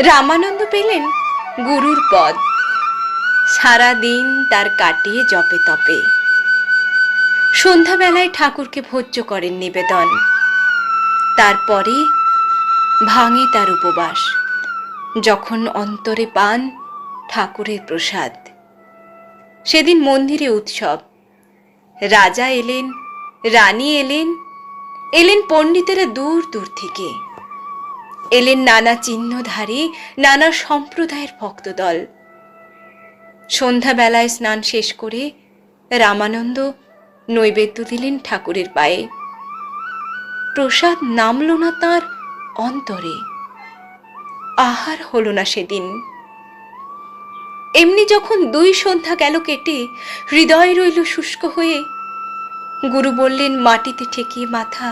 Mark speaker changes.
Speaker 1: রামানন্দ পেলেন গুরুর পদ। সারা দিন তার কাটিয়ে জপে তপে। সন্ধ্যাবেলায় ঠাকুরকে ভোজ্য করেন নিবেদন। তারপরে ভাঙে তার উপবাস, যখন অন্তরে পান ঠাকুরের প্রসাদ। সেদিন মন্দিরে উৎসব। রাজা এলেন, রানী এলেন, এলেন পণ্ডিতেরা দূর দূর থেকে। এলেন নানা চিহ্নধারী, নানা সম্প্রদায়ের ভক্তদল। সন্ধ্যাবেলায় স্নান শেষ করে রামানন্দ নৈবেদ্য দিলেন ঠাকুরের পায়ে। প্রসাদ নামল না তাঁর অন্তরে, আহার হলো না সেদিন। এমনি যখন 2 সন্ধ্যা গেল কেটে, হৃদয় রইল শুষ্ক হয়ে। গুরু বললেন মাটিতে ঠেকিয়ে মাথা,